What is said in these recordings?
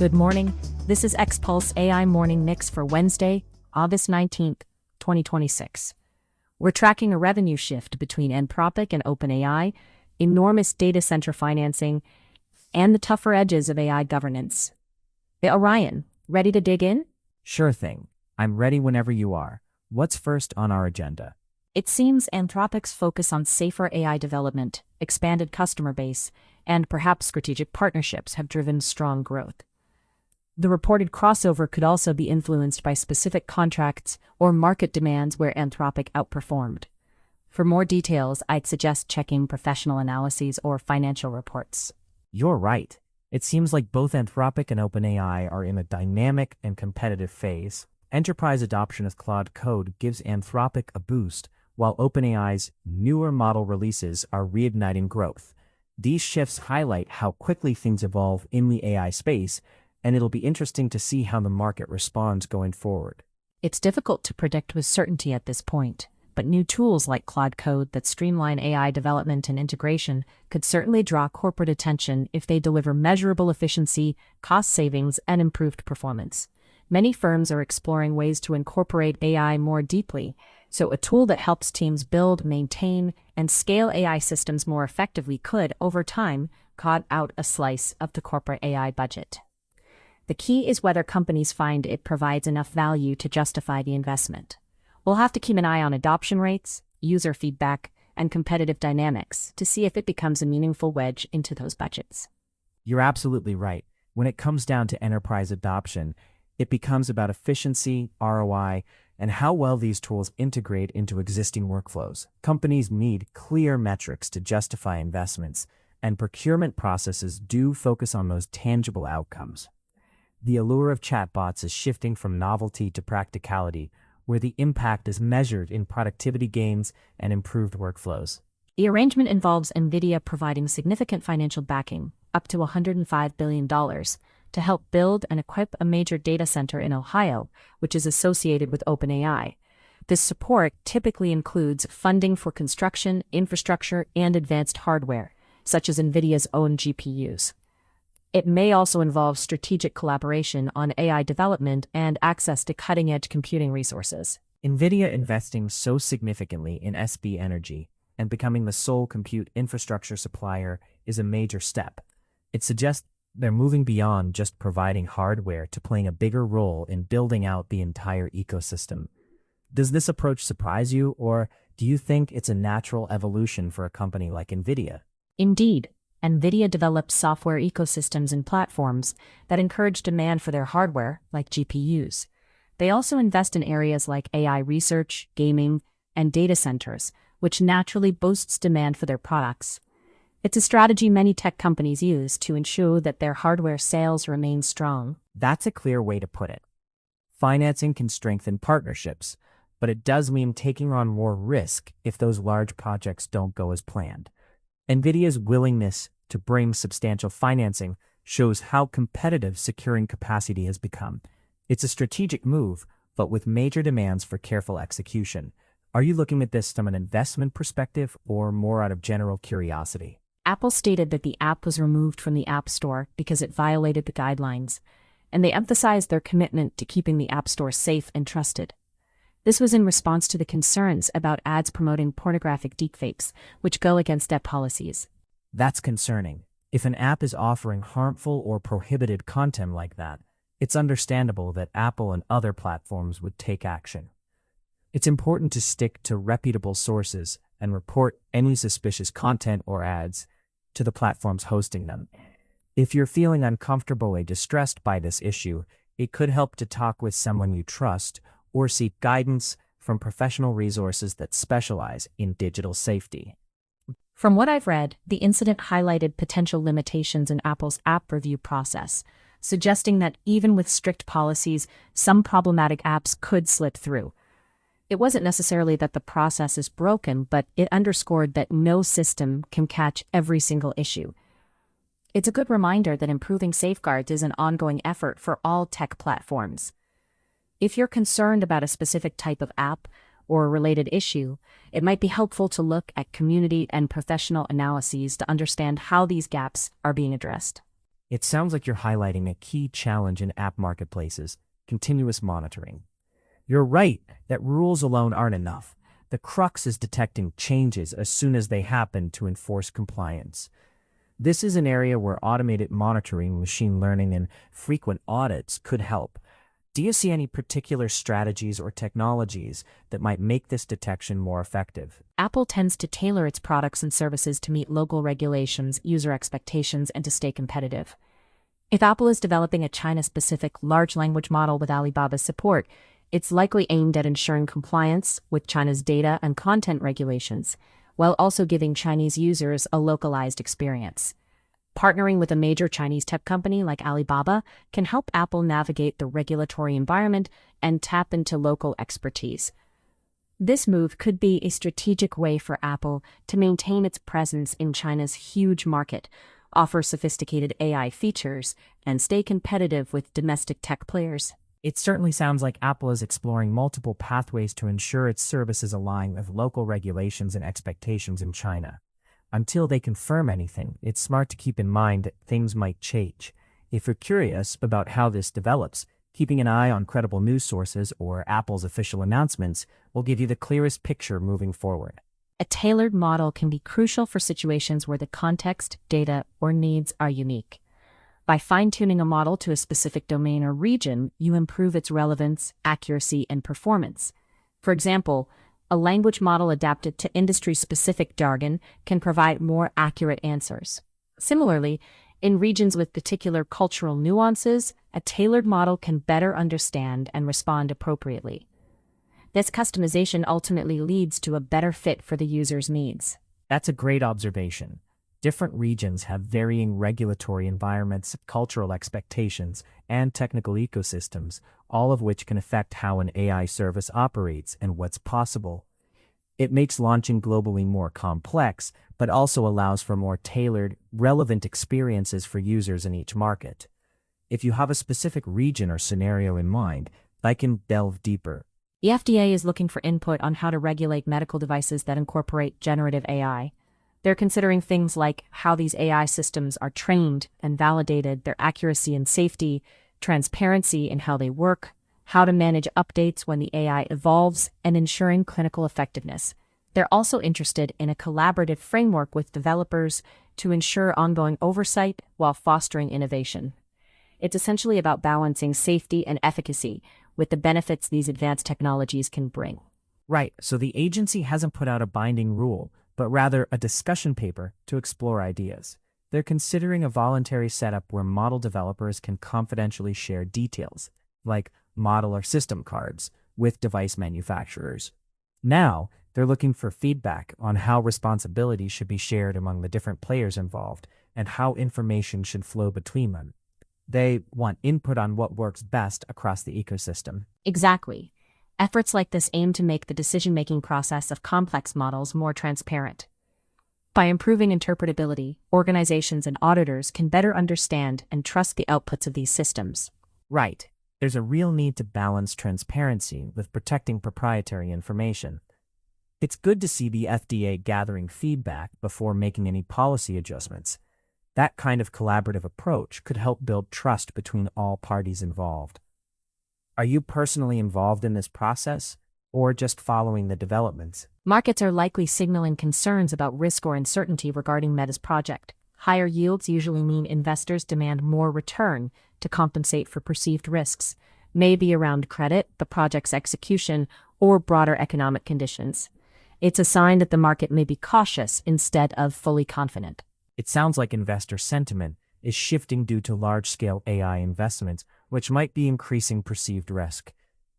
Good morning. This is X-Pulse AI Morning Mix for Wednesday, August 19th, 2026. We're tracking a revenue shift between Anthropic and OpenAI, enormous data center financing, and the tougher edges of AI governance. Hey, Orion, ready to dig in? Sure thing. I'm ready whenever you are. What's first on our agenda? It seems Anthropic's focus on safer AI development, expanded customer base, and perhaps strategic partnerships have driven strong growth. The reported crossover could also be influenced by specific contracts or market demands where Anthropic outperformed. For more details, I'd suggest checking professional analyses or financial reports. You're right. It seems like both Anthropic and OpenAI are in a dynamic and competitive phase. Enterprise adoption of Claude Code gives Anthropic a boost, while OpenAI's newer model releases are reigniting growth. These shifts highlight how quickly things evolve in the AI space, and it'll be interesting to see how the market responds going forward. It's difficult to predict with certainty at this point, but new tools like Claude Code that streamline AI development and integration could certainly draw corporate attention if they deliver measurable efficiency, cost savings, and improved performance. Many firms are exploring ways to incorporate AI more deeply, so a tool that helps teams build, maintain, and scale AI systems more effectively could, over time, cut out a slice of the corporate AI budget. The key is whether companies find it provides enough value to justify the investment. We'll have to keep an eye on adoption rates, user feedback, and competitive dynamics to see if it becomes a meaningful wedge into those budgets. You're absolutely right. When it comes down to enterprise adoption, it becomes about efficiency, ROI, and how well these tools integrate into existing workflows. Companies need clear metrics to justify investments, and procurement processes do focus on those tangible outcomes. The allure of chatbots is shifting from novelty to practicality, where the impact is measured in productivity gains and improved workflows. The arrangement involves Nvidia providing significant financial backing, up to $105 billion, to help build and equip a major data center in Ohio, which is associated with OpenAI. This support typically includes funding for construction, infrastructure, and advanced hardware, such as Nvidia's own GPUs. It may also involve strategic collaboration on AI development and access to cutting-edge computing resources. Nvidia investing so significantly in SB Energy and becoming the sole compute infrastructure supplier is a major step. It suggests they're moving beyond just providing hardware to playing a bigger role in building out the entire ecosystem. Does this approach surprise you, or do you think it's a natural evolution for a company like Nvidia? Indeed, Nvidia develops software ecosystems and platforms that encourage demand for their hardware, like GPUs. They also invest in areas like AI research, gaming, and data centers, which naturally boosts demand for their products. It's a strategy many tech companies use to ensure that their hardware sales remain strong. That's a clear way to put it. Financing can strengthen partnerships, but it does mean taking on more risk if those large projects don't go as planned. Nvidia's willingness to bring substantial financing shows how competitive securing capacity has become. It's a strategic move, but with major demands for careful execution. Are you looking at this from an investment perspective or more out of general curiosity? Apple stated that the app was removed from the App Store because it violated the guidelines, and they emphasized their commitment to keeping the App Store safe and trusted. This was in response to the concerns about ads promoting pornographic deepfakes, which go against that policies. That's concerning. If an app is offering harmful or prohibited content like that, it's understandable that Apple and other platforms would take action. It's important to stick to reputable sources and report any suspicious content or ads to the platforms hosting them. If you're feeling uncomfortable or distressed by this issue, it could help to talk with someone you trust or seek guidance from professional resources that specialize in digital safety. From what I've read, the incident highlighted potential limitations in Apple's app review process, suggesting that even with strict policies, some problematic apps could slip through. It wasn't necessarily that the process is broken, but it underscored that no system can catch every single issue. It's a good reminder that improving safeguards is an ongoing effort for all tech platforms. If you're concerned about a specific type of app or a related issue, it might be helpful to look at community and professional analyses to understand how these gaps are being addressed. It sounds like you're highlighting a key challenge in app marketplaces: continuous monitoring. You're right that rules alone aren't enough. The crux is detecting changes as soon as they happen to enforce compliance. This is an area where automated monitoring, machine learning, and frequent audits could help. Do you see any particular strategies or technologies that might make this detection more effective? Apple tends to tailor its products and services to meet local regulations, user expectations, and to stay competitive. If Apple is developing a China-specific large language model with Alibaba's support, it's likely aimed at ensuring compliance with China's data and content regulations, while also giving Chinese users a localized experience. Partnering with a major Chinese tech company like Alibaba can help Apple navigate the regulatory environment and tap into local expertise. This move could be a strategic way for Apple to maintain its presence in China's huge market, offer sophisticated AI features, and stay competitive with domestic tech players. It certainly sounds like Apple is exploring multiple pathways to ensure its services align with local regulations and expectations in China. Until they confirm anything, it's smart to keep in mind that things might change. If you're curious about how this develops, keeping an eye on credible news sources or Apple's official announcements will give you the clearest picture moving forward. A tailored model can be crucial for situations where the context, data, or needs are unique. By fine-tuning a model to a specific domain or region, you improve its relevance, accuracy, and performance. For example, a language model adapted to industry-specific jargon can provide more accurate answers. Similarly, in regions with particular cultural nuances, a tailored model can better understand and respond appropriately. This customization ultimately leads to a better fit for the user's needs. That's a great observation. Different regions have varying regulatory environments, cultural expectations, and technical ecosystems, all of which can affect how an AI service operates and what's possible. It makes launching globally more complex, but also allows for more tailored, relevant experiences for users in each market. If you have a specific region or scenario in mind, I can delve deeper. The FDA is looking for input on how to regulate medical devices that incorporate generative AI. They're considering things like how these AI systems are trained and validated, their accuracy and safety, transparency in how they work, how to manage updates when the AI evolves, and ensuring clinical effectiveness. They're also interested in a collaborative framework with developers to ensure ongoing oversight while fostering innovation. It's essentially about balancing safety and efficacy with the benefits these advanced technologies can bring. Right, so the agency hasn't put out a binding rule, but rather a discussion paper to explore ideas. They're considering a voluntary setup where model developers can confidentially share details, like model or system cards, with device manufacturers. Now, they're looking for feedback on how responsibility should be shared among the different players involved and how information should flow between them. They want input on what works best across the ecosystem. Exactly. Efforts like this aim to make the decision-making process of complex models more transparent. By improving interpretability, organizations and auditors can better understand and trust the outputs of these systems. Right. There's a real need to balance transparency with protecting proprietary information. It's good to see the FDA gathering feedback before making any policy adjustments. That kind of collaborative approach could help build trust between all parties involved. Are you personally involved in this process, or just following the developments? Markets are likely signaling concerns about risk or uncertainty regarding Meta's project. Higher yields usually mean investors demand more return to compensate for perceived risks, maybe around credit, the project's execution, or broader economic conditions. It's a sign that the market may be cautious instead of fully confident. It sounds like investor sentiment is shifting due to large-scale AI investments, which might be increasing perceived risk.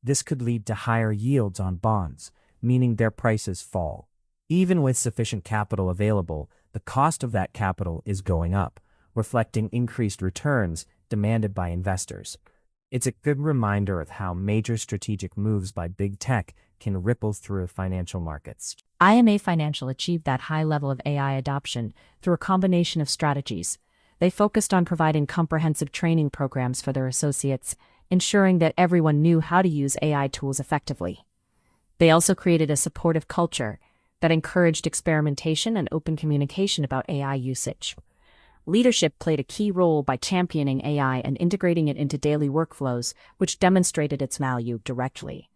This could lead to higher yields on bonds, meaning their prices fall. Even with sufficient capital available, the cost of that capital is going up, reflecting increased returns demanded by investors. It's a good reminder of how major strategic moves by big tech can ripple through financial markets. I.M.A. Financial achieved that high level of AI adoption through a combination of strategies. They focused on providing comprehensive training programs for their associates, ensuring that everyone knew how to use AI tools effectively. They also created a supportive culture that encouraged experimentation and open communication about AI usage. Leadership played a key role by championing AI and integrating it into daily workflows, which demonstrated its value directly.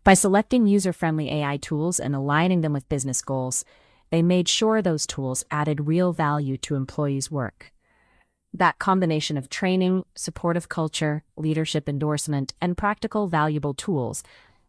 By selecting user-friendly AI tools and aligning them with business goals, they made sure those tools added real value to employees' work. That combination of training, supportive culture, leadership endorsement, and practical, valuable tools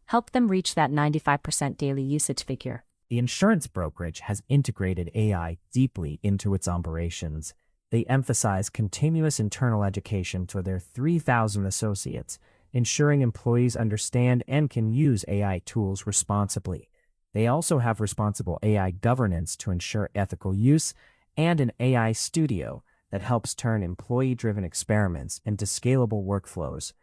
helped them reach that 95% daily usage figure. The insurance brokerage has integrated AI deeply into its operations. They emphasize continuous internal education to their 3,000 associates, ensuring employees understand and can use AI tools responsibly. They also have responsible AI governance to ensure ethical use, and an AI studio that helps turn employee-driven experiments into scalable workflows.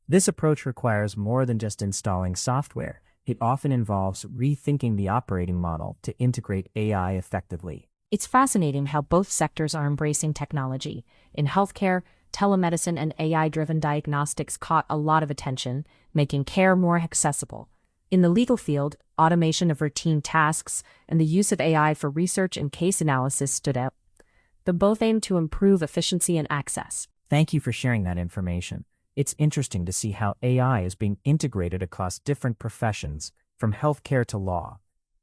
This approach requires more than just installing software. It often involves rethinking the operating model to integrate AI effectively. It's fascinating how both sectors are embracing technology. In healthcare, telemedicine and AI-driven diagnostics caught a lot of attention, making care more accessible. In the legal field, automation of routine tasks and the use of AI for research and case analysis stood out. They both aim to improve efficiency and access. Thank you for sharing that information. It's interesting to see how AI is being integrated across different professions, from healthcare to law.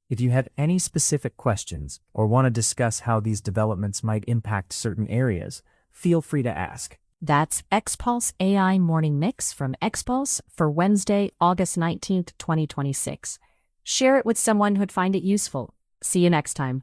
If you have any specific questions or want to discuss how these developments might impact certain areas, feel free to ask. That's XPulse AI Morning Mix from XPulse for Wednesday, August 19th, 2026. Share it with someone who'd find it useful. See you next time.